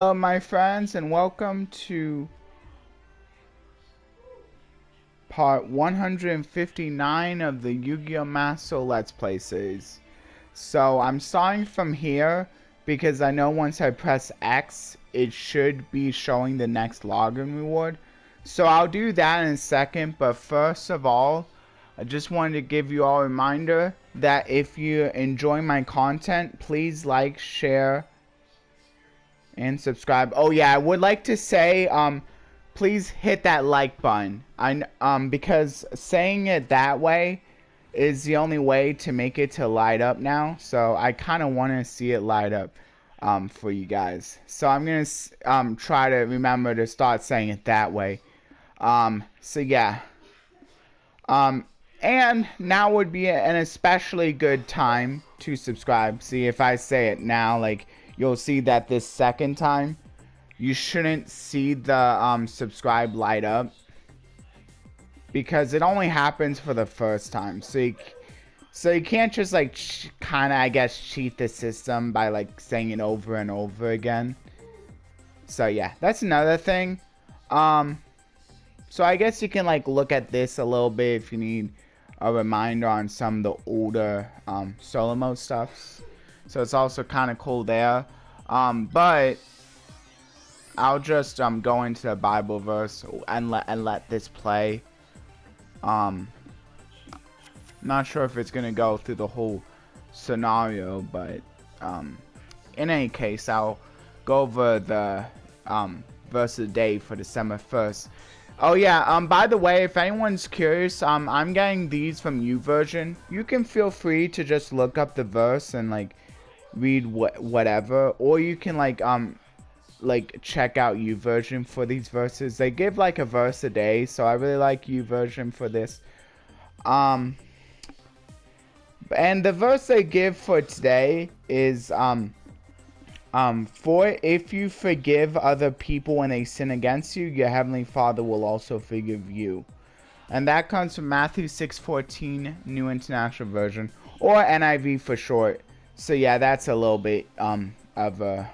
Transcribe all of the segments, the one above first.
Hello, my friends, and welcome to part 159 of the Yu-Gi-Oh! Master Let's Play series. So, I'm starting from here because I know once I press X, it should be showing the next login reward. So, I'll do that in a second, but first of all, I just wanted to give you all a reminder that if you enjoy my content, please like, share, and subscribe. Oh yeah, I would like to say please hit that like button. Because saying it that way is the only way to make it to light up now. So I kind of want to see it light up for you guys. So I'm going to try to remember to start saying it that way. So yeah. And now would be an especially good time to subscribe. See, if I say it now, like, you'll see that this second time, you shouldn't see the subscribe light up. Because it only happens for the first time. So you can't just, like, kind of, I guess, cheat the system by, like, saying it over and over again. So, yeah, that's another thing. So I guess you can, like, look at this a little bit if you need a reminder on some of the older solo mode stuffs. So it's also kind of cool there. But I'll just go into the Bible verse and let this play. Not sure if it's gonna go through the whole scenario, but in any case, I'll go over the verse of the day for December 1st. Oh yeah, by the way, if anyone's curious, I'm getting these from YouVersion. You can feel free to just look up the verse and, like, read whatever, or you can, like check out YouVersion for these verses. They give, like, a verse a day, so I really like YouVersion for this. And the verse they give for today is, for if you forgive other people when they sin against you, your heavenly Father will also forgive you. And that comes from Matthew 6:14, New International Version, or NIV for short. So yeah, that's a little bit of a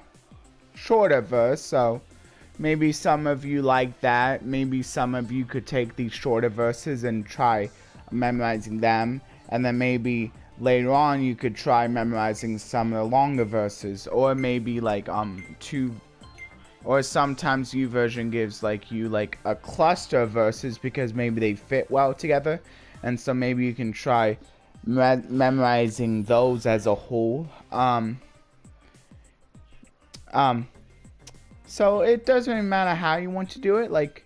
shorter verse. So maybe some of you like that. Maybe some of you could take these shorter verses and try memorizing them, and then maybe later on you could try memorizing some of the longer verses, or maybe like or sometimes YouVersion gives you a cluster of verses because maybe they fit well together, and so maybe you can try memorizing those as a whole. So it doesn't really matter how you want to do it, like,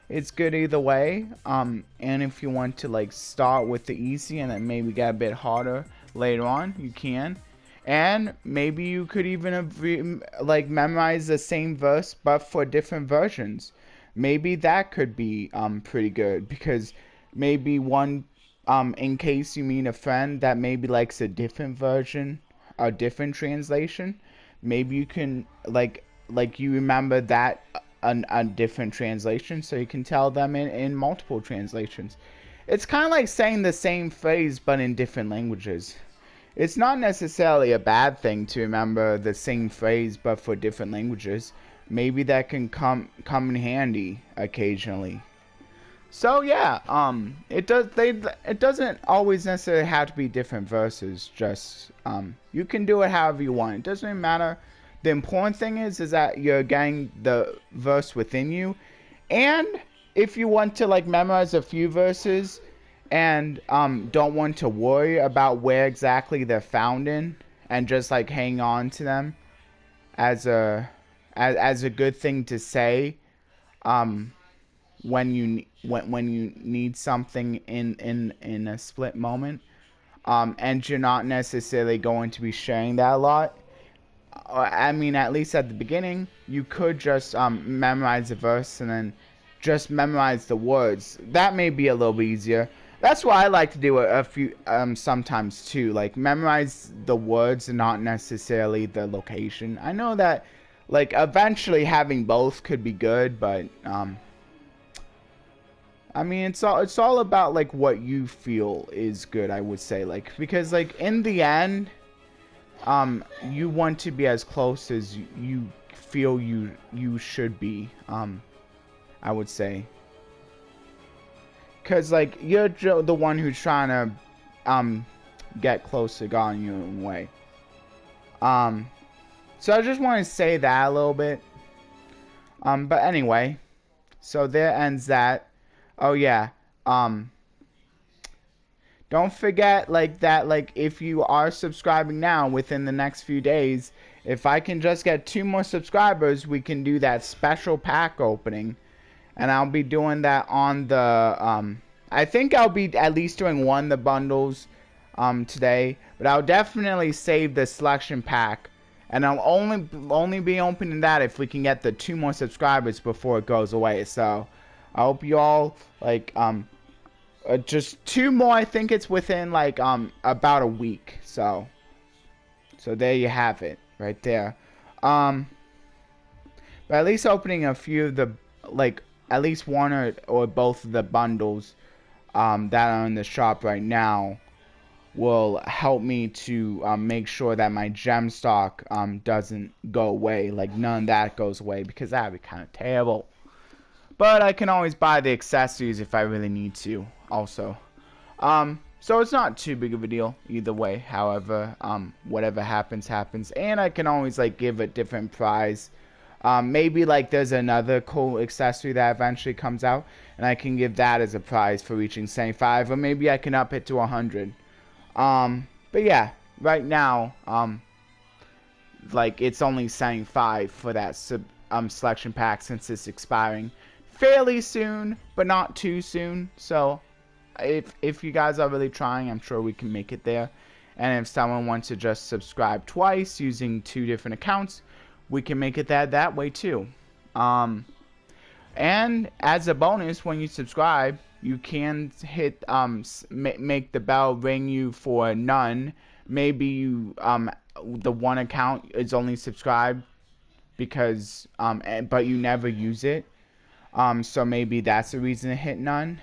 it's good either way. And if you want to, like, start with the easy and then maybe get a bit harder later on, you can. And maybe you could even like memorize the same verse but for different versions. Maybe that could be pretty good, because maybe one in case you meet a friend that maybe likes a different version, a different translation, maybe you can like you remember that a different translation, so you can tell them in multiple translations. It's kind of like saying the same phrase but in different languages. It's not necessarily a bad thing to remember the same phrase but for different languages. Maybe that can come in handy occasionally. So yeah, it doesn't always necessarily have to be different verses. Just you can do it however you want. It doesn't really matter. The important thing is that you're getting the verse within you. And if you want to, like, memorize a few verses and don't want to worry about where exactly they're found in, and just, like, hang on to them as a good thing to say when you need something in a split moment, and you're not necessarily going to be sharing that a lot. I mean, at least at the beginning, you could just memorize the verse and then just memorize the words. That may be a little bit easier. That's why I like to do a few sometimes too. Like, memorize the words and not necessarily the location. I know that, like, eventually having both could be good, but I mean, it's all about, like, what you feel is good, I would say. Like, because, like, in the end, you want to be as close as you feel you should be. I would say, cause like you're the one who's trying to get close to God in your own way. So I just want to say that a little bit. But anyway, so there ends that. Oh yeah. Don't forget like if you are subscribing now within the next few days, if I can just get 2 more subscribers, we can do that special pack opening. And I'll be doing that on the I think I'll be at least doing one of the bundles today, but I'll definitely save the selection pack. And I'll only be opening that if we can get the 2 more subscribers before it goes away. So I hope you all like just 2 more. I think it's within like about a week. So there you have it right there. But at least opening a few of the like at least one or both of the bundles that are in the shop right now will help me to make sure that my gem stock doesn't go away. Like none of that goes away, because that would be kind of terrible. But I can always buy the accessories if I really need to also. So it's not too big of a deal either way. However, whatever happens, happens. And I can always like give a different prize. Maybe like there's another cool accessory that eventually comes out, and I can give that as a prize for reaching 75, or maybe I can up it to 100. But yeah, right now, like it's only 75 for that selection pack, since it's expiring fairly soon, but not too soon. So if you guys are really trying, I'm sure we can make it there. And if someone wants to just subscribe twice using 2 different accounts, we can make it that way too. And as a bonus, when you subscribe, you can hit make the bell ring you for none. Maybe you the one account is only subscribed because but you never use it. So maybe that's the reason to hit none.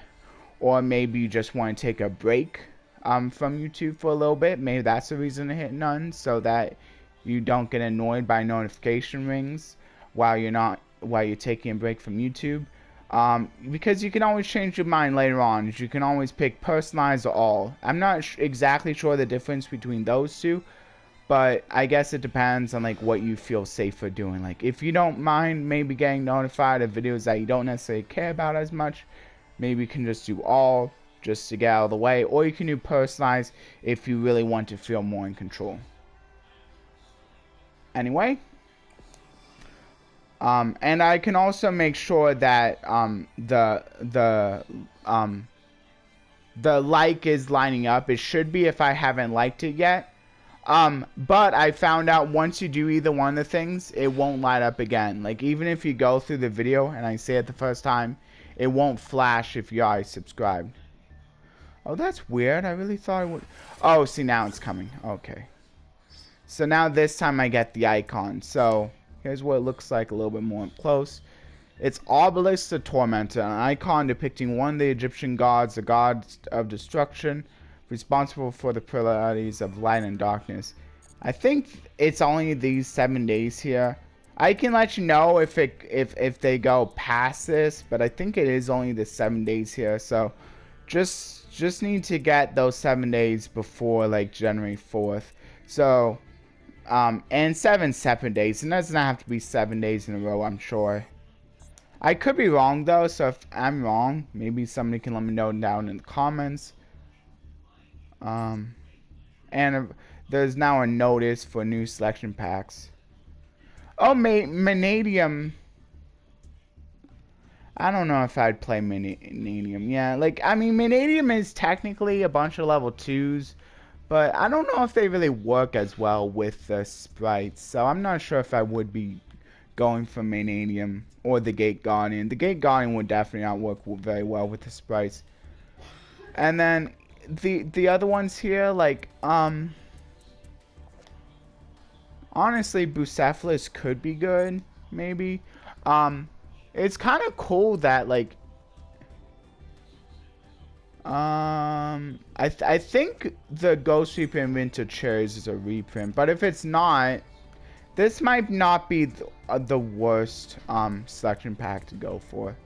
Or maybe you just want to take a break from YouTube for a little bit. Maybe that's the reason to hit none, so that you don't get annoyed by notification rings while you're taking a break from YouTube. Because you can always change your mind later on. You can always pick personalized or all. I'm not exactly sure the difference between those two, but I guess it depends on like what you feel safer doing. Like if you don't mind maybe getting notified of videos that you don't necessarily care about as much, maybe you can just do all just to get out of the way, or you can do personalized if you really want to feel more in control. Anyway, and I can also make sure that the like is lining up. It should be if I haven't liked it yet. But I found out once you do either one of the things, it won't light up again. Like even if you go through the video and I say it the first time, it won't flash if you already subscribed. Oh, that's weird. I really thought it would. Oh, see, now it's coming. Okay. So now this time I get the icon. So here's what it looks like a little bit more up close. It's Obelisk the Tormentor, an icon depicting one of the Egyptian gods, the god of destruction, responsible for the polarities of light and darkness. I think it's only these 7 days here. I can let you know if they go past this, but I think it is only the 7 days here. So just need to get those 7 days before like January 4th. So and 7 separate days. It doesn't have to be 7 days in a row, I'm sure. I could be wrong though, so if I'm wrong, maybe somebody can let me know down in the comments. And there's now a notice for new selection packs. Oh, Manadium. I don't know if I'd play Manadium. Yeah, like, I mean, Manadium is technically a bunch of level 2s, but I don't know if they really work as well with the sprites. So I'm not sure if I would be going for Manadium or the Gate Guardian. The Gate Guardian would definitely not work very well with the sprites. And then the other ones here, like, honestly, Bucephalus could be good, maybe. It's kind of cool that, like, I think the Ghost Reaper and Winter Cherries is a reprint, but if it's not, This might not be the worst selection pack to go for.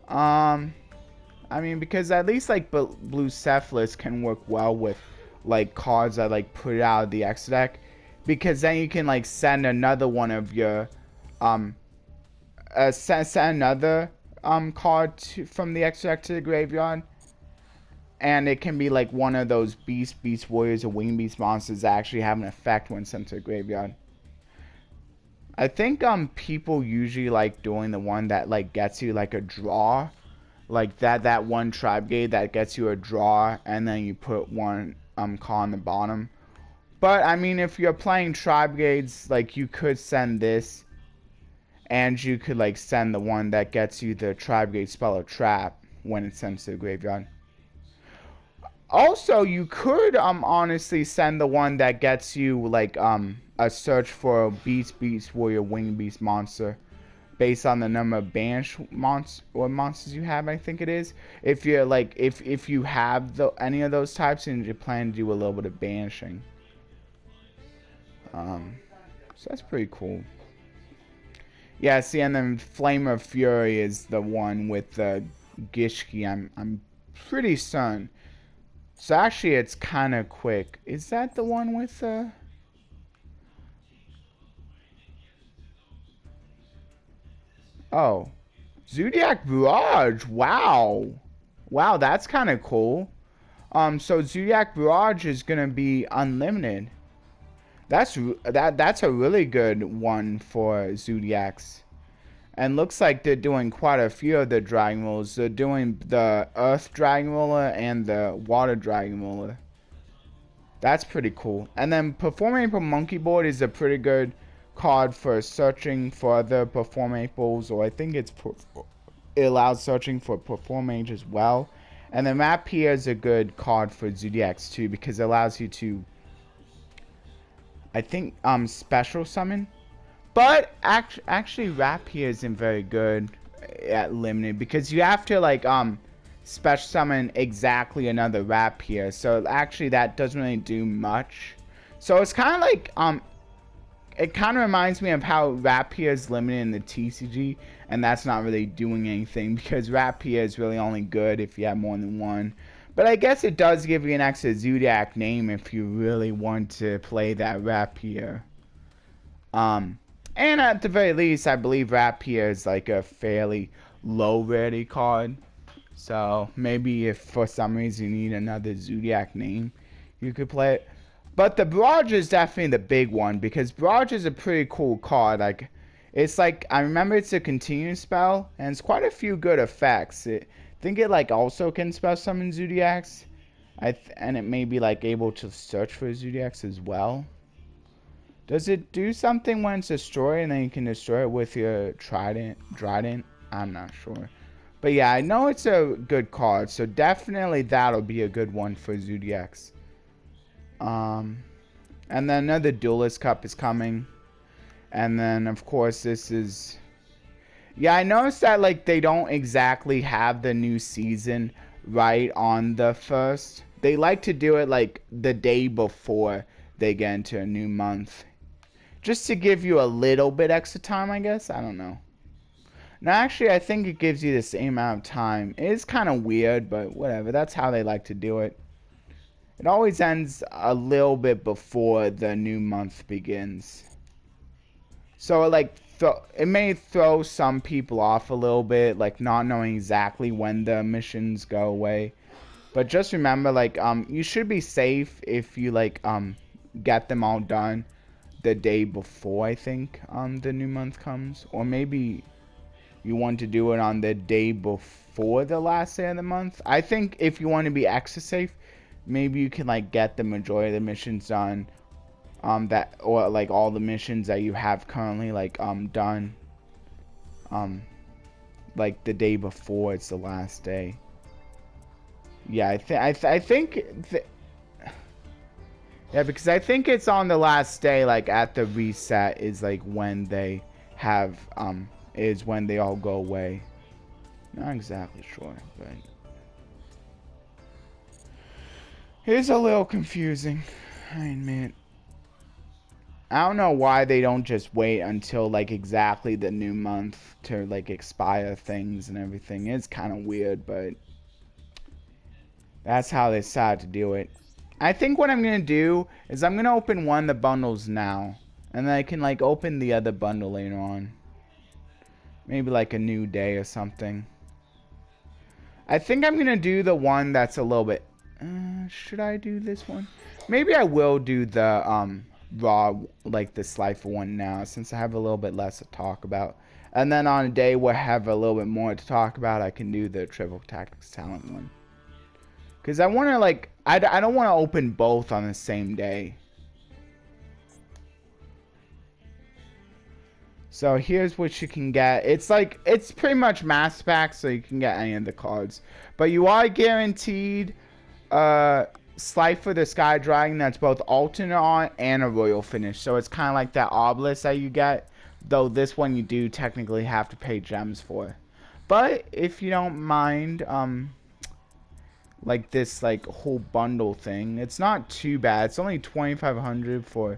I mean, because at least like Blue Cephalus can work well with like cards that like put it out of the extra deck, because then you can like send another one of your send another card from the extra deck to the graveyard, and it can be like one of those beast warriors or winged beast monsters that actually have an effect when sent to the graveyard. I think people usually like doing the one that like gets you like a draw, like that one tribe gate that gets you a draw, and then you put one card on the bottom. But I mean, if you're playing tribe gates, like you could send this, and you could like send the one that gets you the tribe gate spell or trap when it sends to the graveyard. Also, you could honestly send the one that gets you like a search for a beast warrior winged beast monster based on the number of banish monsters you have. I think it is. If you're like if you have any of those types and you plan to do a little bit of banishing. So that's pretty cool. Yeah, see, and then Flame of Fury is the one with the Gishki. I'm pretty certain. So actually, it's kind of quick. Is that the one with the? Oh, Zodiac Barrage. Wow, wow, that's kind of cool. So Zodiac Barrage is gonna be unlimited. That's a really good one for Zodiacs. And looks like they're doing quite a few of the Dragon Rollers. They're doing the Earth Dragon Roller and the Water Dragon Roller. That's pretty cool. And then Perform April Monkey Board is a pretty good card for searching for other Perform Aprils, or I think it allows searching for Perform Mage as well. And then Map here is a good card for Zodiacs too, because it allows you to, I think, special summon. But actually Rapier isn't very good at limited, because you have to like special summon exactly another Rapier. So actually that doesn't really do much. So it's kind of like it kind of reminds me of how Rapier is limited in the TCG, and that's not really doing anything, because Rapier is really only good if you have more than one. But I guess it does give you an extra Zodiac name if you really want to play that Rapier. And at the very least, I believe Rapier is like a fairly low rarity card. So maybe if for some reason you need another Zodiac name, you could play it. But the Barrage is definitely the big one, because Barrage is a pretty cool card. Like, it's like, I remember it's a continuous spell, and it's quite a few good effects. I think it like also can spell summon Zodiacs. And it may be like able to search for Zodiacs as well. Does it do something when it's destroyed and then you can destroy it with your trident? I'm not sure. But yeah, I know it's a good card, so definitely that'll be a good one for Zodiacs. And then another Duelist Cup is coming. And then of course this is... Yeah, I noticed that like they don't exactly have the new season right on the 1st. They like to do it like the day before they get into a new month. Just to give you a little bit extra time, I guess. I don't know. No, actually, I think it gives you the same amount of time. It is kind of weird, but whatever. That's how they like to do it. It always ends a little bit before the new month begins. So, like, it may throw some people off a little bit, like, not knowing exactly when the missions go away. But just remember, like, you should be safe if you, like, get them all done the day before, I think, the new month comes. Or maybe you want to do it on the day before the last day of the month. I think if you want to be extra safe, maybe you can like get the majority of the missions done, or like all the missions that you have currently like done like the day before it's the last day. Yeah, I think yeah, because I think it's on the last day, like at the reset is like when they have is when they all go away. Not exactly sure, but it's a little confusing, I admit. I don't know why they don't just wait until like exactly the new month to like expire things and everything. It's kind of weird, but that's how they decided to do it. I think what I'm going to do is I'm going to open one of the bundles now. And then I can like open the other bundle later on. Maybe like a new day or something. I think I'm going to do the one that's a little bit... should I do this one? Maybe I will do the raw, like the Slifer one now, since I have a little bit less to talk about. And then on a day where I have a little bit more to talk about, I can do the Triple Tactics Talent one. Because I want to like... I don't want to open both on the same day. So here's what you can get. It's like, it's pretty much mass pack, so you can get any of the cards. But you are guaranteed Slifer the Sky Dragon that's both alternate art and a royal finish. So it's kind of like that obelisk that you get. Though this one you do technically have to pay gems for. But if you don't mind, like this like whole bundle thing, it's not too bad. It's only 2,500 for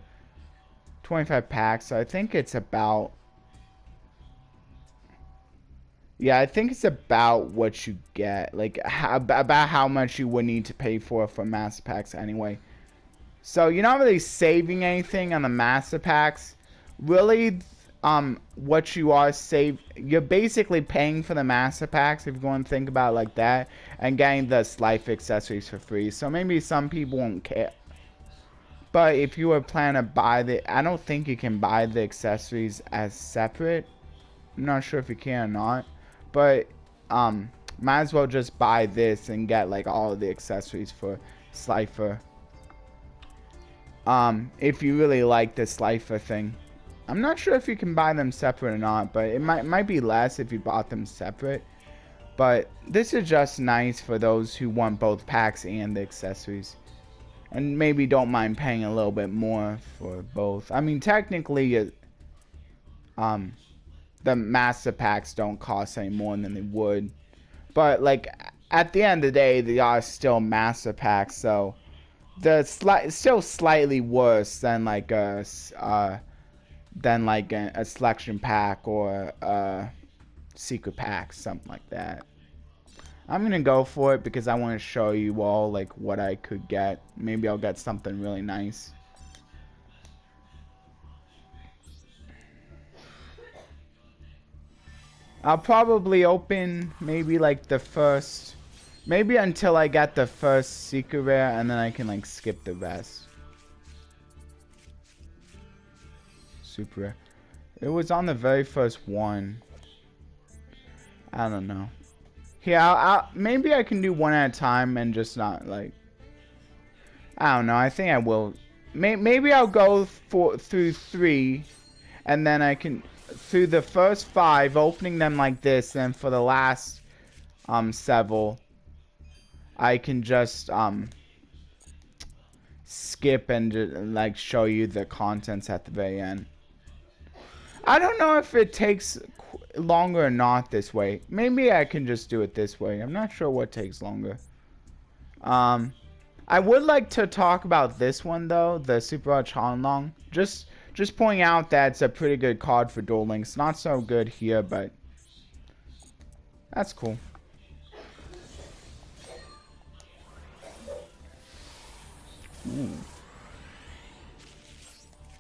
25 packs. So I think it's about... Yeah, I think it's about what you get. Like, about how much you would need to pay for master packs anyway. So, you're not really saving anything on the master packs. Really, what you are you're basically paying for the master packs, if you want to think about it like that. And getting the Slife accessories for free. So, maybe some people won't care. But if you were planning to buy I don't think you can buy the accessories as separate. I'm not sure if you can or not. But, might as well just buy this and get, like, all of the accessories for Slifer. If you really like the Slifer thing. I'm not sure if you can buy them separate or not, but it might be less if you bought them separate. But this is just nice for those who want both packs and the accessories. And maybe don't mind paying a little bit more for both. I mean, technically, the master packs don't cost any more than they would. But, like, at the end of the day, they are still master packs, so they're still slightly worse than, like, a selection pack or a secret pack, something like that. I'm going to go for it because I want to show you all, like, what I could get. Maybe I'll get something really nice. I'll probably open maybe like the first, maybe until I get the first secret rare, and then I can like skip the rest. Super rare. It was on the very first one. I don't know. Yeah, maybe I can do one at a time and just not like... I don't know. I think I will. Maybe I'll go through 3, and then I can... Through the first 5, opening them like this, and for the last several, I can just skip and just, like show you the contents at the very end. I don't know if it takes longer or not this way. Maybe I can just do it this way. I'm not sure what takes longer. I would like to talk about this one though, the Super Arch Hanlong. Just pointing out that it's a pretty good card for Duel Links. Not so good here, but that's cool.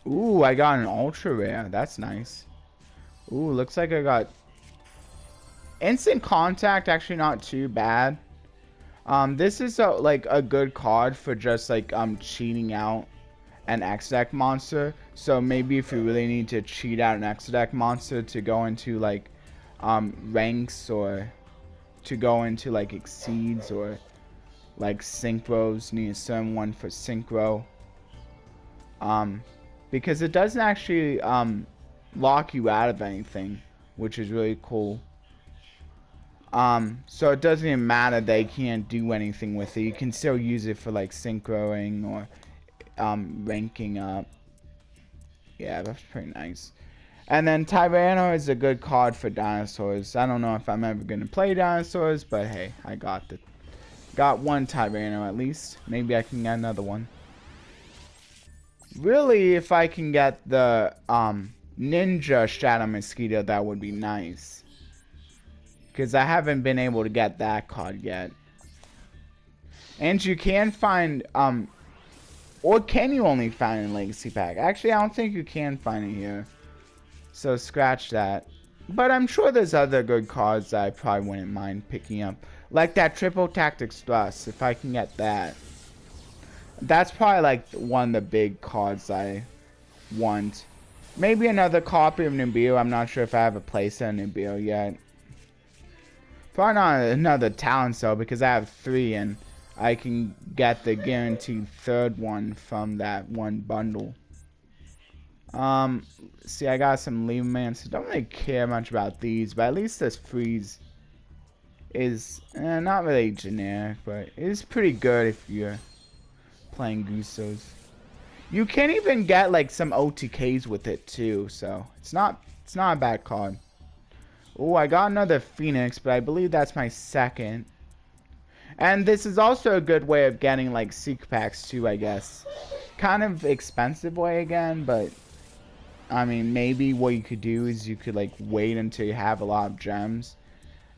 Ooh, I got an ultra rare. That's nice. Ooh, looks like I got instant contact. Actually, not too bad. This is like a good card for just like cheating out an X-Deck monster. So maybe if you really need to cheat out an X-Deck monster to go into like ranks, or to go into like exceeds, or like synchros, need a certain one for synchro. Because it doesn't actually lock you out of anything, which is really cool. So it doesn't even matter that you can't do anything with it. You can still use it for like synchroing or ranking up. Yeah, that's pretty nice. And then Tyranno is a good card for dinosaurs. I don't know if I'm ever gonna play dinosaurs, but hey, I got one Tyranno at least. Maybe I can get another one. Really, if I can get the Ninja Shadow Mosquito, that would be nice. Because I haven't been able to get that card yet. And you can find, or can you only find in Legacy Pack? Actually, I don't think you can find it here. So scratch that. But I'm sure there's other good cards that I probably wouldn't mind picking up. Like that Triple Tactics Thrust, if I can get that. That's probably like one of the big cards I want. Maybe another copy of Nibiru. I'm not sure if I have a place in Nibiru yet. Probably not another talent cell because I have 3 and I can get the guaranteed 3rd one from that one bundle. See, I got some Leverman, so don't really care much about these, but at least this freeze is not really generic, but it is pretty good if you're playing Gusos. You can even get like some OTKs with it too, so it's not a bad card. Oh, I got another Phoenix, but I believe that's my 2nd. And this is also a good way of getting like Seek Packs too, I guess. Kind of expensive way again, but I mean, maybe what you could do is you could like wait until you have a lot of gems,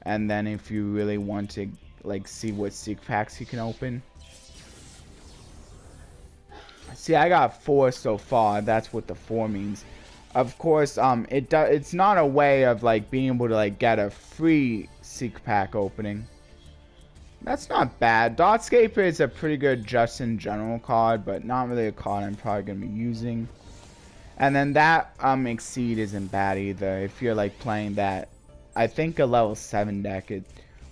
and then if you really want to like see what Seek Packs you can open. See, I got 4 so far. That's what the 4 means. Of course, it's not a way of like being able to like get a free Seek Pack opening. That's not bad. Dotscaper is a pretty good just in general card, but not really a card I'm probably gonna be using. And then that Exceed isn't bad either. If you're like playing that, I think a level 7 deck, it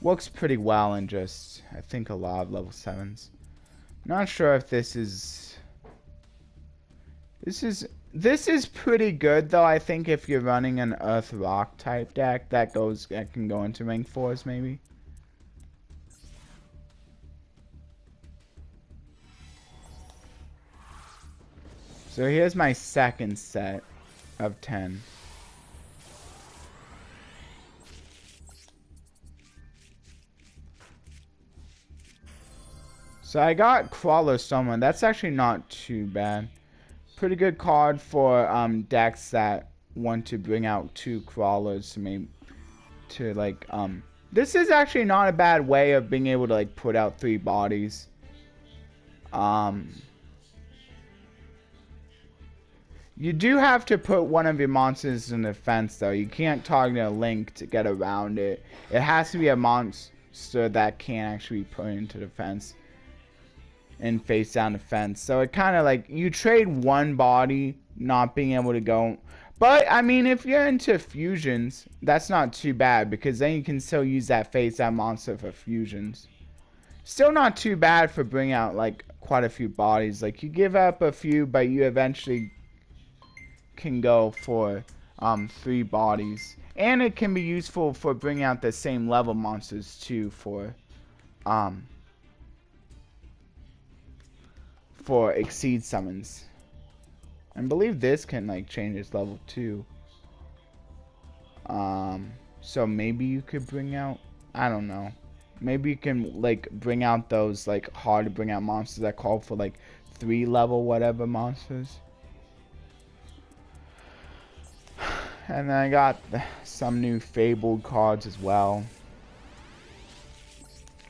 works pretty well in just, I think, a lot of level 7s. Not sure if this is pretty good though. I think if you're running an Earth Rock type deck, that can go into rank 4s maybe. So here's my 2nd set of 10. So I got Crawler Someone. That's actually not too bad. Pretty good card for decks that want to bring out 2 crawlers to maybe to like this is actually not a bad way of being able to like put out 3 bodies. You do have to put one of your monsters in defense though. You can't target a Link to get around it. It has to be a monster that can actually be put into defense and face down defense. So it kind of like you trade 1 body not being able to go. But I mean, if you're into fusions, that's not too bad because then you can still use that face down monster for fusions. Still not too bad for bringing out like quite a few bodies. Like you give up a few, but you eventually can go for 3 bodies, and it can be useful for bringing out the same level monsters too for Exceed summons. I believe this can like change its level too. So maybe you could bring out, I don't know, maybe you can like bring out those like hard to bring out monsters that call for like 3 level whatever monsters. And then I got some new Fabled cards as well.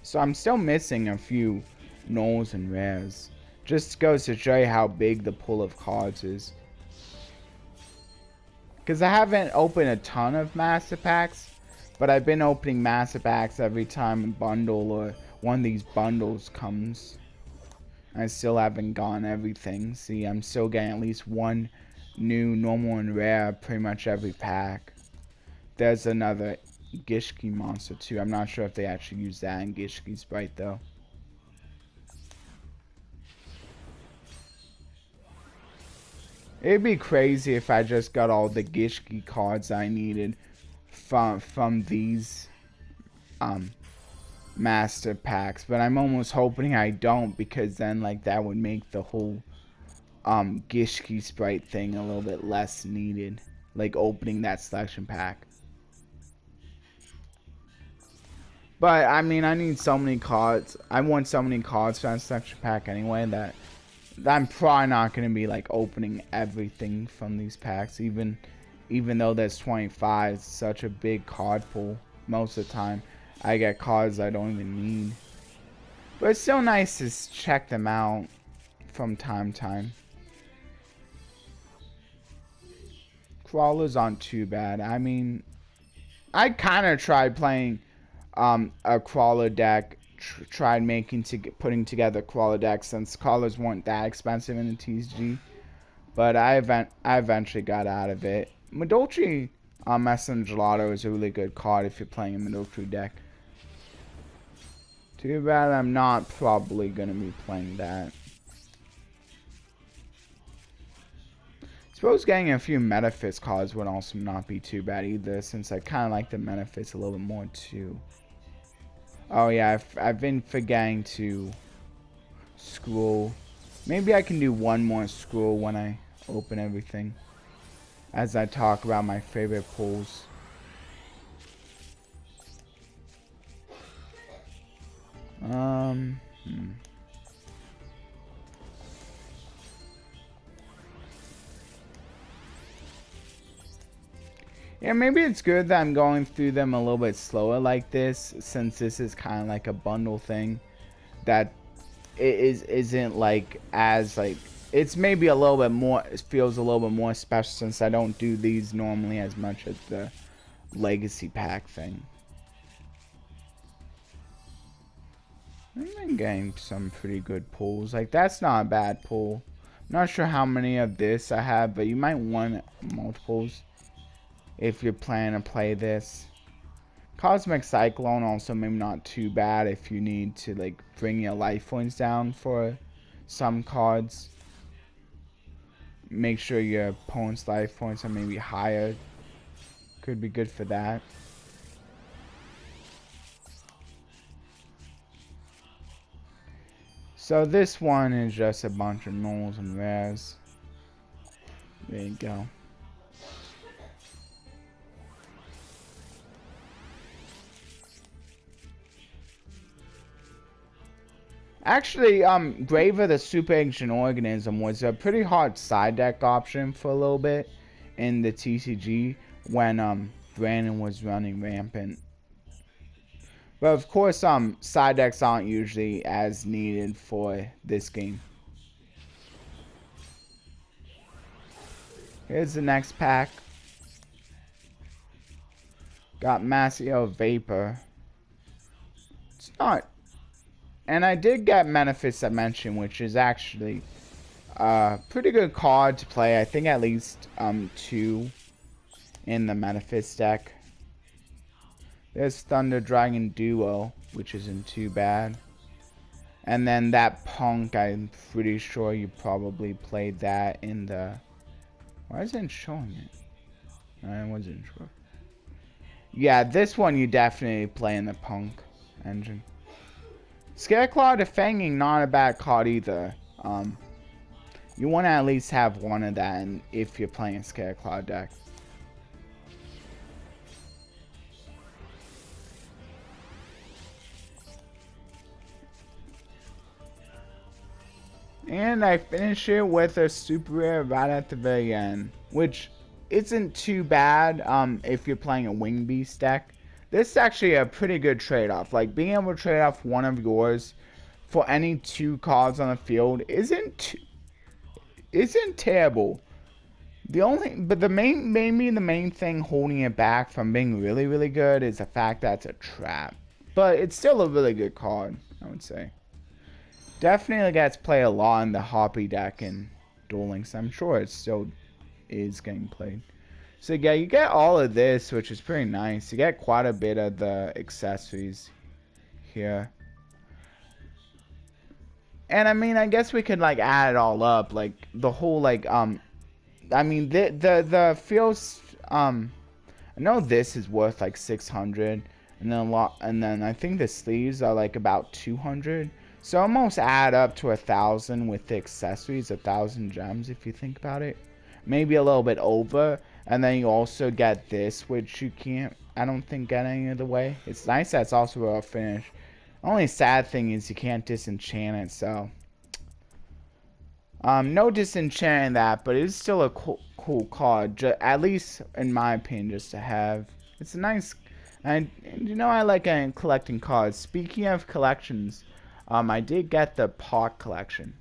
So I'm still missing a few Nulls and Rares. Just goes to show you how big the pool of cards is. Because I haven't opened a ton of Master Packs, but I've been opening Master Packs every time a bundle or one of these bundles comes. I still haven't gotten everything. See, I'm still getting at least 1 new normal and rare pretty much every pack. There's another Gishki monster too. I'm not sure if they actually use that in Gishki Sprite though. It'd be crazy if I just got all the Gishki cards I needed from these master packs, but I'm almost hoping I don't, because then like that would make the whole Gishki Sprite thing a little bit less needed, like opening that selection pack. But I mean, I need so many cards. I want so many cards for that selection pack anyway that I'm probably not gonna be like opening everything from these packs, even though there's 25. It's such a big card pool. Most of the time, I get cards I don't even need. But it's still nice to check them out from time to time. Crawlers aren't too bad. I mean, I kind of tried playing a crawler deck. Tried putting together a crawler deck since crawlers weren't that expensive in the TCG. But I eventually got out of it. Madolchi Messenger Gelato is a really good card if you're playing a Madolchi deck. Too bad I'm not probably going to be playing that. Suppose getting a few Metafist cards would also not be too bad either, since I kind of like the Metafist a little bit more too. Oh yeah, I've been forgetting to scroll. Maybe I can do one more scroll when I open everything, as I talk about my favorite pulls. Yeah, maybe it's good that I'm going through them a little bit slower like this, since this is kind of like a bundle thing that isn't like as like, it's maybe a little bit more, it feels a little bit more special since I don't do these normally as much as the legacy pack thing. I've been getting some pretty good pulls. Like, that's not a bad pull. I'm not sure how many of this I have, but you might want multiples if you're planning to play this. Cosmic Cyclone also maybe not too bad if you need to like bring your life points down for some cards. Make sure your opponent's life points are maybe higher. Could be good for that. So this one is just a bunch of normals and rares. There you go. Actually, Graver the Super Ancient Organism was a pretty hard side deck option for a little bit in the TCG when Brandon was running rampant. But of course, side decks aren't usually as needed for this game. Here's the next pack. Got Massio Vapor. It's not. And I did get Manifest Dimension, which is actually a pretty good card to play. I think at least 2 in the Manifest deck. There's Thunder Dragon Duel, which isn't too bad. And then that Punk, I'm pretty sure you probably played that in the... Why isn't it showing it? I wasn't sure. Yeah, this one you definitely play in the Punk engine. Scareclaw Defanging, not a bad card either. You want to at least have one of that if you're playing a Scareclaw deck. And I finish it with a super rare right at the very end, which isn't too bad if you're playing a Wing Beast deck. This is actually a pretty good trade-off. Like, being able to trade off one of yours for any 2 cards on the field isn't terrible. But the main thing holding it back from being really, really good is the fact that it's a trap. But it's still a really good card, I would say. Definitely gets played a lot in the Hoppy deck and Duel Links. I'm sure it still is getting played. So yeah, you get all of this, which is pretty nice. You get quite a bit of the accessories here. And I mean, I guess we could like add it all up, like the whole like I mean the feels I know this is worth like 600, and then I think the sleeves are like about 200. So almost add up to 1,000 with the accessories, 1,000 gems if you think about it. Maybe a little bit over. And then you also get this, which you can't, I don't think, get any other way. It's nice that it's also a finish. Only sad thing is you can't disenchant it, so No disenchanting that, but it's still a cool card. At least in my opinion, just to have. It's a nice. And you know I like collecting cards. Speaking of collections, I did get the pot collection.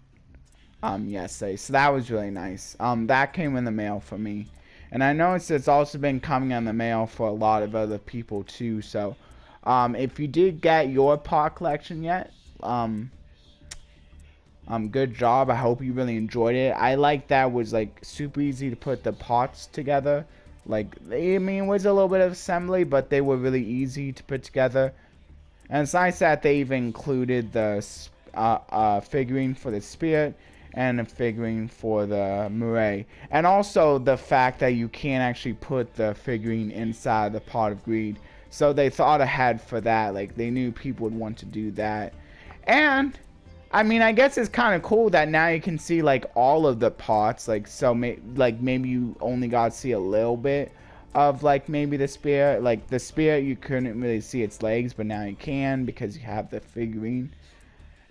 Yesterday, so that was really nice. That came in the mail for me, and I noticed it's also been coming in the mail for a lot of other people too. So, if you did get your pot collection yet, good job. I hope you really enjoyed it. I like that it was like super easy to put the pots together. Like, I mean, it was a little bit of assembly, but they were really easy to put together. And it's nice that they even included the figurine for the spirit and a figurine for the Murray. And also the fact that you can't actually put the figurine inside the pot of greed. So they thought ahead for that. Like, they knew people would want to do that. And I mean, I guess it's kind of cool that now you can see like all of the pots. Like, so maybe you only got to see a little bit of like maybe the spirit. Like the spirit, you couldn't really see its legs, but now you can because you have the figurine.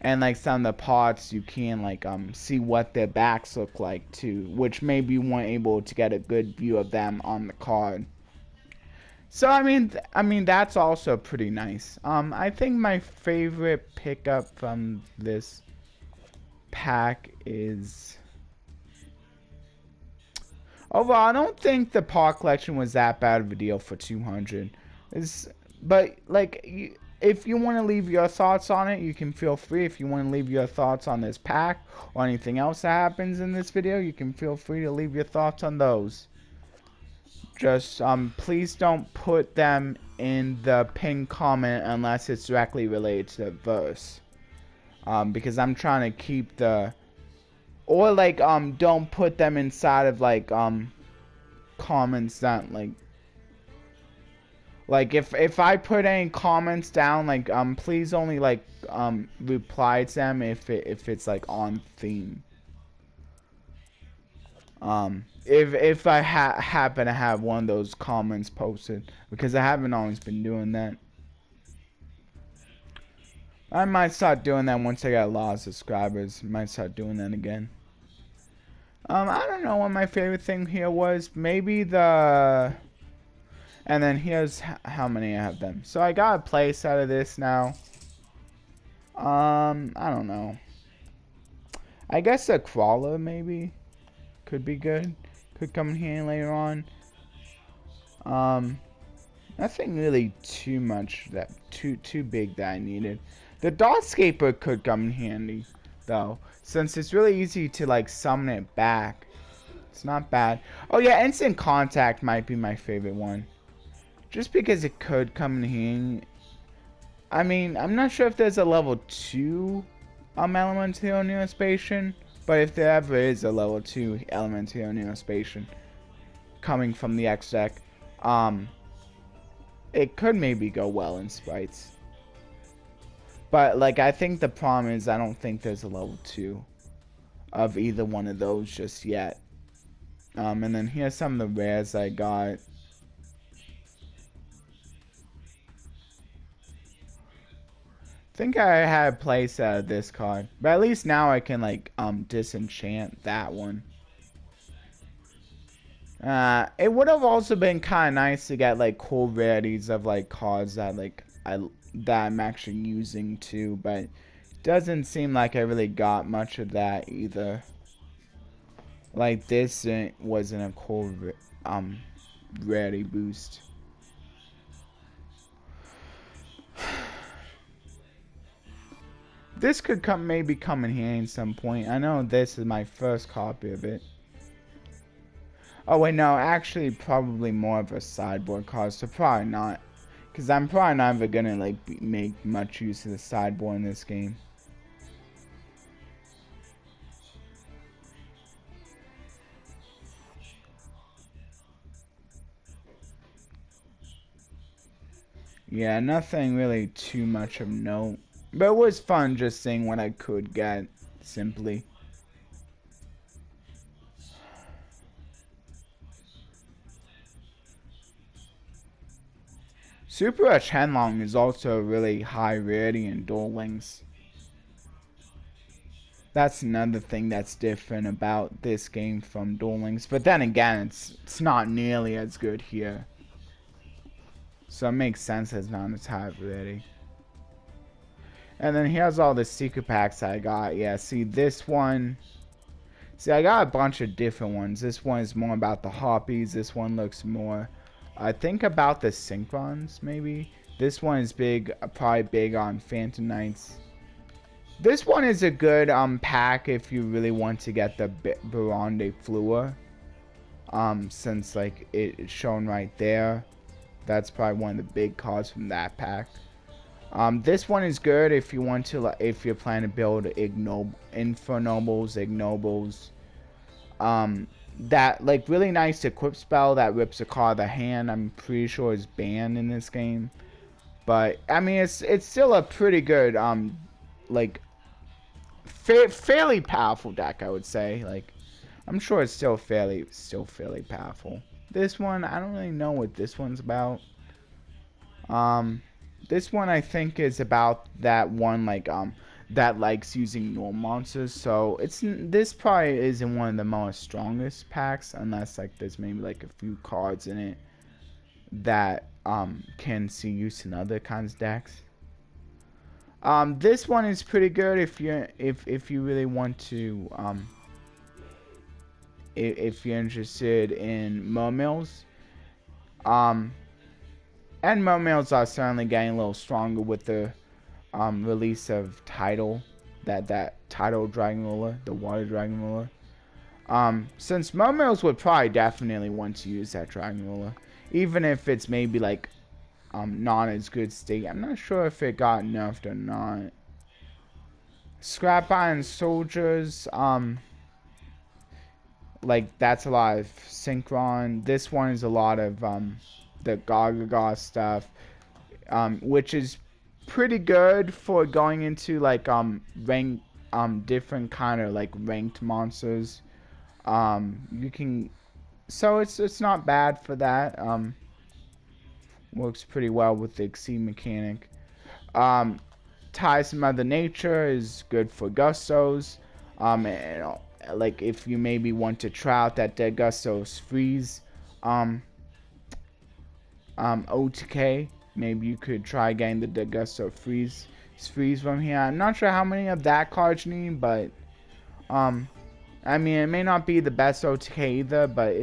And like some of the pots, you can like see what their backs look like too, which maybe you weren't able to get a good view of them on the card. So I mean that's also pretty nice. I think my favorite pickup from this pack is overall. I don't think the pot collection was that bad of a deal for 200. But like if you want to leave your thoughts on it, you can feel free. If you want to leave your thoughts on this pack or anything else that happens in this video, you can feel free to leave your thoughts on those. Just please don't put them in the pinned comment unless it's directly related to the verse. Because I'm trying to keep the, or like don't put them inside of like comments that like if I put any comments down, like please only like reply to them if it's like on theme. If I happen to have one of those comments posted, because I haven't always been doing that. I might start doing that once I get a lot of subscribers. Might start doing that again. I don't know what my favorite thing here was. Maybe the, and then here's how many I have them. So I got a place out of this now. I don't know. I guess a crawler maybe could be good. Could come in handy later on. Nothing really too much that too big that I needed. The dot scaper could come in handy though, since it's really easy to like summon it back. It's not bad. Oh yeah, instant contact might be my favorite one, just because it could come in handy. I mean, I'm not sure if there's a level 2 Elemental Neospatian. But if there ever is a level 2 Elemental Neospatian coming from the X deck, it could maybe go well in sprites. But like I think the problem is I don't think there's a level 2 of either one of those just yet. And then here's some of the rares I got. I think I had a place out of this card, but at least now I can like disenchant that one. It would have also been kind of nice to get like cool rarities of like cards that like that I'm actually using too, but it doesn't seem like I really got much of that either. Like this wasn't a cool rarity boost. This could maybe come in handy at some point. I know this is my first copy of it. Oh wait, no, actually probably more of a sideboard card, so probably not. Because I'm probably not ever gonna like make much use of the sideboard in this game. Yeah, nothing really too much of note. But it was fun just seeing what I could get, simply. Super Rush Henlong is also a really high rarity in Duel Links. That's another thing that's different about this game from Duel Links. But then again, it's not nearly as good here. So it makes sense it's not as high already. And then here's all the secret packs I got. Yeah, see this one. See, I got a bunch of different ones. This one is more about the Harpies. This one looks more, I think, about the Synchrons, maybe. This one is big, probably big on Phantom Knights. This one is a good pack if you really want to get the Baron de Fleur. Since like it's shown right there. That's probably one of the big cards from that pack. This one is good if you want to, if you're planning to build Infernobles, Ignobles. That like really nice equip spell that rips a card out of the hand. I'm pretty sure is banned in this game, but I mean it's still a pretty good like fairly powerful deck, I would say. Like I'm sure it's still fairly powerful. This one, I don't really know what this one's about. This one I think is about that one like that likes using normal monsters. So this probably isn't one of the most strongest packs unless like there's maybe like a few cards in it that can see use in other kinds of decks. This one is pretty good if you really want to if you're interested in mermills. And mermaids are certainly getting a little stronger with the release of Tidal, that Tidal Dragon Ruler, the Water Dragon Ruler. Since mermaids would probably definitely want to use that Dragon Ruler, even if it's maybe like not as good state. I'm not sure if it got nerfed or not. Scrap Iron Soldiers, like that's a lot of Synchron. This one is a lot of the Gaga stuff, which is pretty good for going into like rank different kind of like ranked monsters. You can, so it's not bad for that. Works pretty well with the Exceed mechanic. Ties to Mother Nature is good for Gustos. And, like if you maybe want to try out that Dead Gustos freeze OTK, maybe you could try getting the Dead Gusto freeze from here. I'm not sure how many of that cards you need, but I mean it may not be the best OTK either, but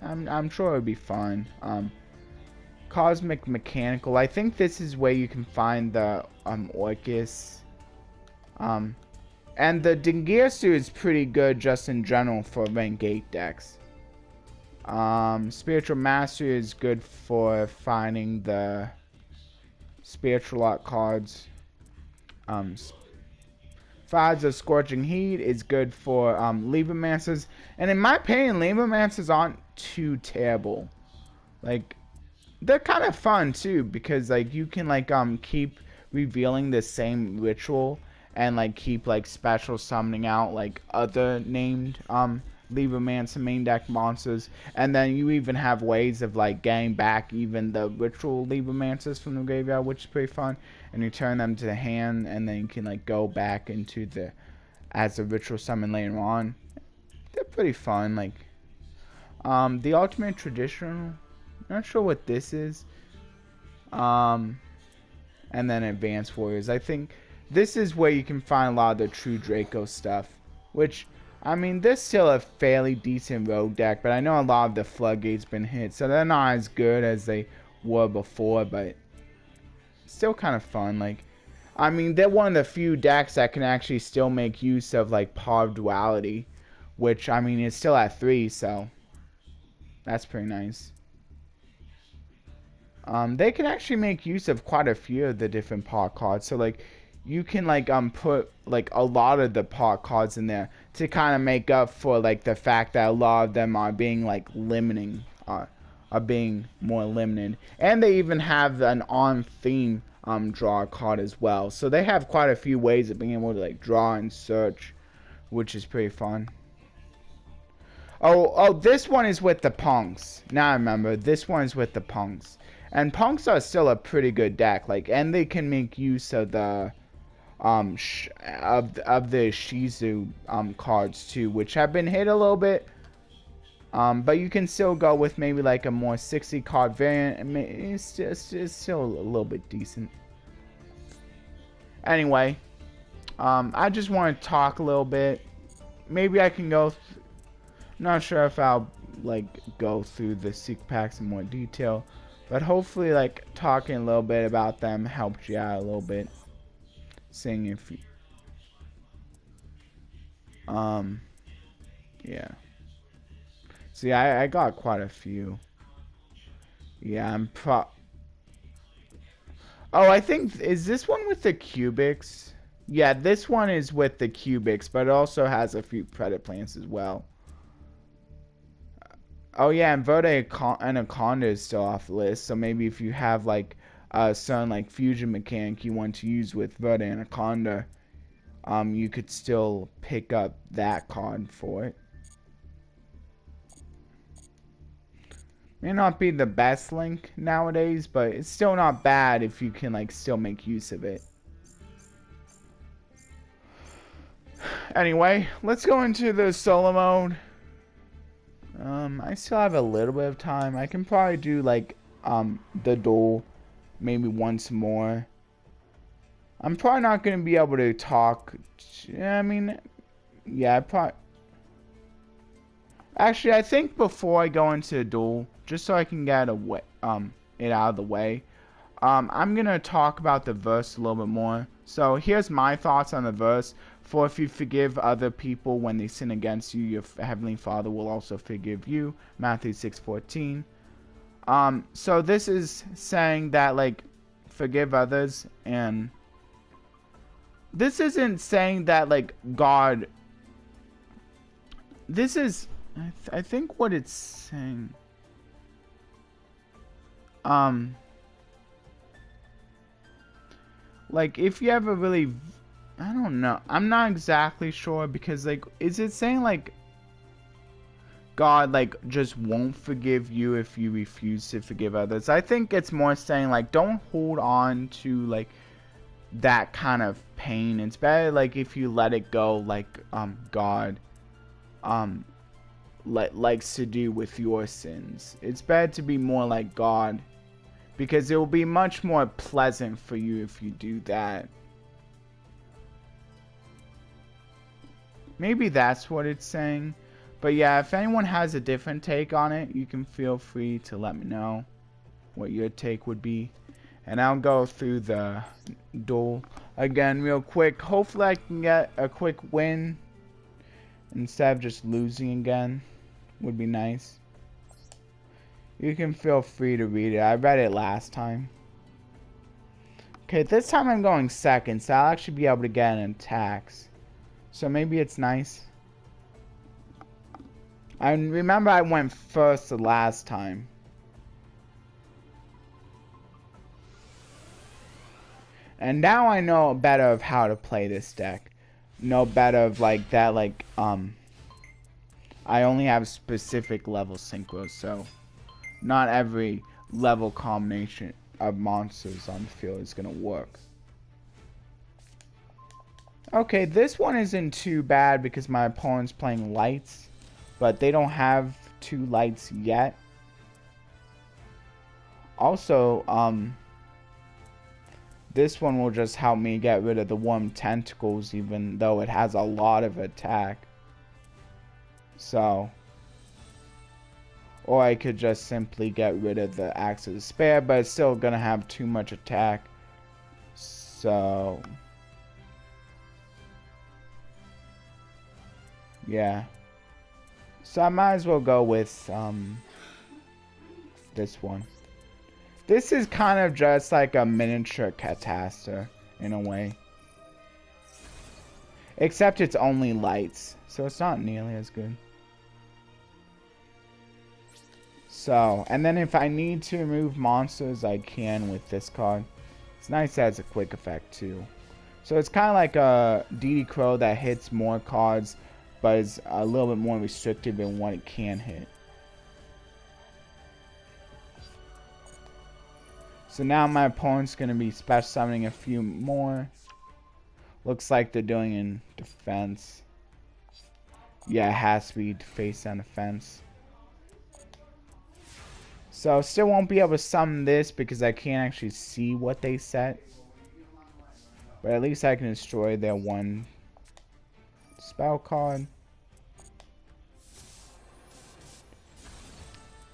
I'm sure it'll be fun. Cosmic Mechanical, I think this is where you can find the Orcus. And the Dingirsu is pretty good just in general for rank 8 decks. Spiritual Mastery is good for finding the Spiritual Art cards. Fires of Scorching Heat is good for Libromancers. And in my opinion, Libromancers aren't too terrible. Like, they're kind of fun too, because like you can like keep revealing the same ritual and like keep like special summoning out like other named Libromancer main deck monsters, and then you even have ways of like getting back even the ritual Libromancers from the graveyard, which is pretty fun, and you turn them to the hand, and then you can like go back into the as a ritual summon later on. They're pretty fun. Like the Ultimate Traditional, not sure what this is. And then Advanced Warriors. I think this is where you can find a lot of the true Draco stuff, which, I mean, this is still a fairly decent rogue deck, but I know a lot of the floodgates been hit, so they're not as good as they were before, but still kind of fun. Like, I mean, they're one of the few decks that can actually still make use of like Power of Duality, which, I mean, it's still at 3, so that's pretty nice. They can actually make use of quite a few of the different pot cards. So like you can like put like a lot of the pot cards in there to kind of make up for like the fact that a lot of them are being like limiting, are being more limited. And they even have an on theme draw card as well. So they have quite a few ways of being able to like draw and search, which is pretty fun. Oh, this one is with the punks. Now I remember, this one is with the punks. And punks are still a pretty good deck, like, and they can make use of the of the Shizu cards too, which have been hit a little bit. But you can still go with maybe like a more 60 card variant. I mean, it's still a little bit decent. Anyway, I just want to talk a little bit. Maybe I can go. Not sure if I'll like go through the secret packs in more detail, but hopefully like talking a little bit about them helped you out a little bit. Seeing if you, yeah. See, I got quite a few. Yeah, Oh, I think, is this one with the cubics? Yeah, this one is with the cubics, but it also has a few credit plans as well. Oh yeah, and Verde Anaconda is still off the list, so maybe if you have like a certain like fusion mechanic you want to use with Verde Anaconda, you could still pick up that card for it. May not be the best link nowadays, but it's still not bad if you can like still make use of it. Anyway, let's go into the solo mode. I still have a little bit of time. I can probably do like the duel maybe once more. I'm probably not going to be able to talk. I mean, yeah, actually, I think before I go into the duel, just so I can get it out of the way, I'm going to talk about the verse a little bit more. So here's my thoughts on the verse. For if you forgive other people when they sin against you, your heavenly Father will also forgive you. Matthew 6:14. So this is saying that like forgive others, and this isn't saying that like God. This is, I think what it's saying. Like if you ever really, I don't know. I'm not exactly sure because like, is it saying like God like just won't forgive you if you refuse to forgive others? I think it's more saying like don't hold on to like that kind of pain. It's better like if you let it go, like God likes to do with your sins. It's better to be more like God, because it will be much more pleasant for you if you do that. Maybe that's what it's saying. But yeah, if anyone has a different take on it, you can feel free to let me know what your take would be. And I'll go through the duel again real quick. Hopefully I can get a quick win instead of just losing again. Would be nice. You can feel free to read it. I read it last time. Okay, this time I'm going second, so I'll actually be able to get an attacks. So maybe it's nice. I remember I went first the last time. And now I know better of how to play this deck. Know better of like that, like I only have specific level synchros, so not every level combination of monsters on the field is gonna work. Okay, this one isn't too bad because my opponent's playing lights, but they don't have 2 lights yet. Also, this one will just help me get rid of the warm tentacles, even though it has a lot of attack. So, or I could just simply get rid of the Axe of Despair, but it's still gonna have too much attack. So, yeah. So I might as well go with this one. This is kind of just like a miniature Catastor in a way. Except it's only lights, so it's not nearly as good. So, and then if I need to remove monsters, I can with this card. It's nice that it's a quick effect too. So it's kind of like a DD Crow that hits more cards, but is a little bit more restrictive in what it can hit. So now my opponent's going to be special summoning a few more. Looks like they're doing in defense. Yeah, it has to be face and defense. So still won't be able to summon this because I can't actually see what they set. But at least I can destroy their one spell card.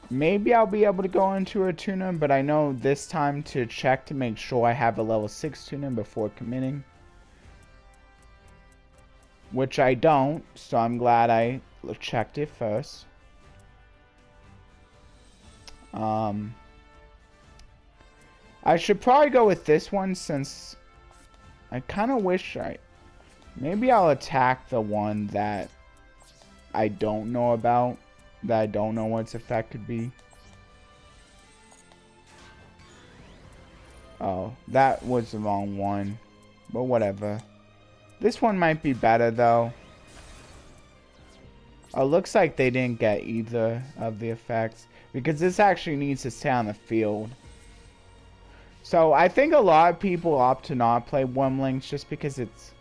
Maybe I'll be able to go into a tuner, but I know this time to check to make sure I have a level 6 tuner before committing. Which I don't, so I'm glad I checked it first. I should probably go with this one since I kind of wish maybe I'll attack the one that I don't know about, that I don't know what its effect could be. Oh, that was the wrong one, but whatever. This one might be better though. Oh, looks like they didn't get either of the effects because this actually needs to stay on the field. So I think a lot of people opt to not play Wyrmlings just because it's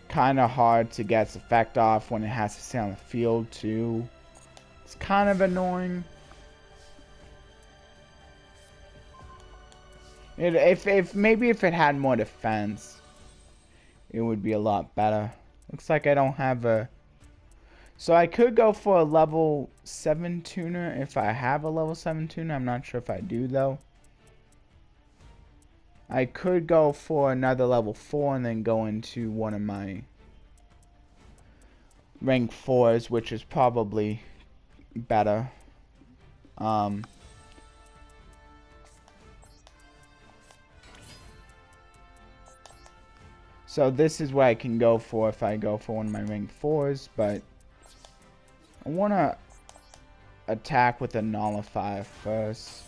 kind of hard to get its effect off when it has to stay on the field too. It's kind of annoying. Maybe if it had more defense, it would be a lot better. Looks like I don't have a... So I could go for a level 7 tuner if I have a level 7 tuner. I'm not sure if I do though. I could go for another level 4 and then go into one of my rank 4s, which is probably better. So this is what I can go for if I go for one of my rank 4s, but I want to attack with a nullifier first.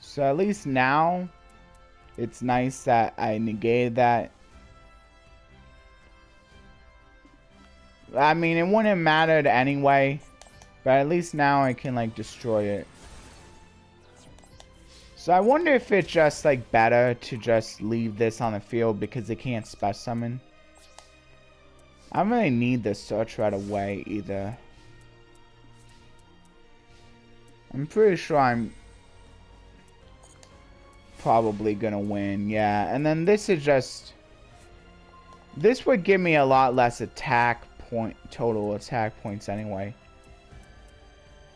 So at least now, it's nice that I negated that. I mean, it wouldn't have mattered anyway, but at least now I can like destroy it. So I wonder if it's just like better to just leave this on the field because they can't special summon. I don't really need the search right away either. I'm pretty sure I'm probably gonna win, yeah. And then this is just... This would give me a lot less attack point, total attack points anyway.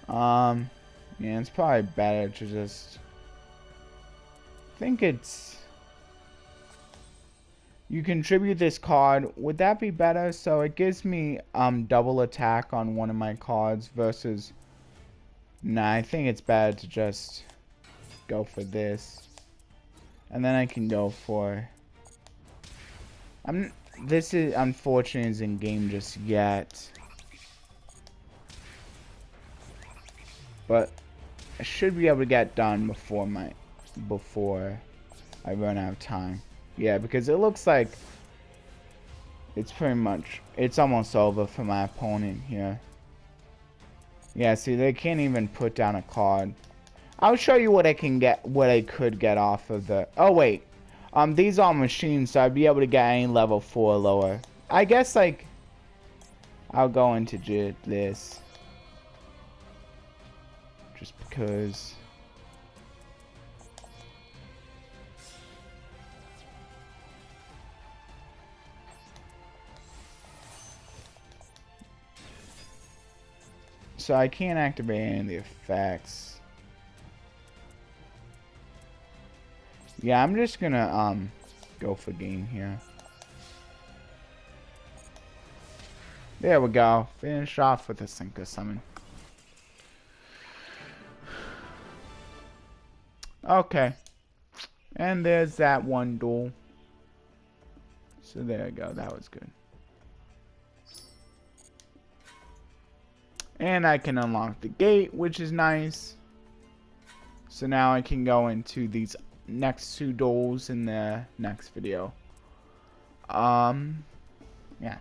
Yeah, it's probably better to just... I think it's... You contribute this card. Would that be better? So it gives me double attack on one of my cards versus... Nah, I think it's better to just go for this. And then I can go for... This is unfortunate isn't game just yet. But I should be able to get done before I run out of time. Yeah, because it looks like it's it's almost over for my opponent here. Yeah, see, they can't even put down a card. I'll show you what I could get off of the... Oh, wait. These are machines, so I'd be able to get any level 4 or lower. I guess, like... I'll go into this. Just because... So I can't activate any of the effects. Yeah, I'm just gonna go for game here. There we go. Finish off with a Sinker Summon. Okay. And there's that one duel. So there you go. That was good. And I can unlock the gate, which is nice. So now I can go into these next 2 duels in the next video. Yeah.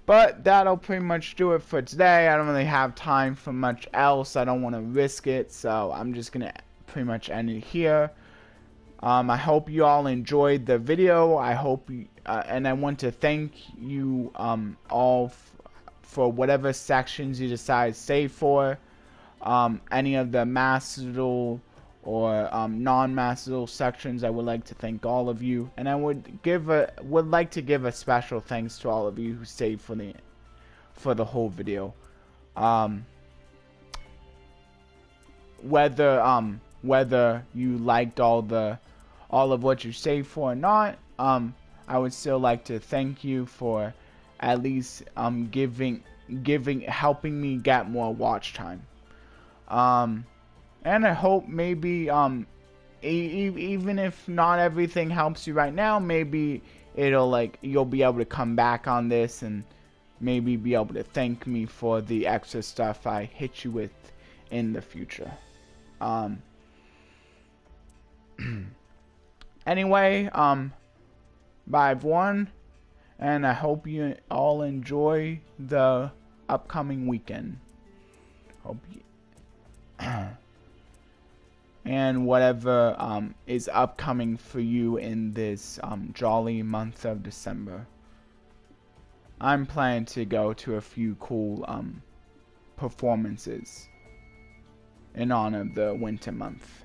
But that'll pretty much do it for today. I don't really have time for much else. I don't want to risk it, so I'm just gonna pretty much end it here. I hope you all enjoyed the video. I hope you, and I want to thank you all for whatever sections you decide to stay for. Any of the Master Duel or non-Master Duel sections, I would like to thank all of you, and I would like to give a special thanks to all of you who stayed for the whole video. Whether you liked all of what you stayed for or not, I would still like to thank you for at least helping me get more watch time. And I hope maybe even if not everything helps you right now, maybe you'll be able to come back on this and maybe be able to thank me for the extra stuff I hit you with in the future. Anyway, bye everyone, and I hope you all enjoy the upcoming weekend. Hope you and whatever is upcoming for you in this jolly month of December. I'm planning to go to a few cool performances in honor of the winter month.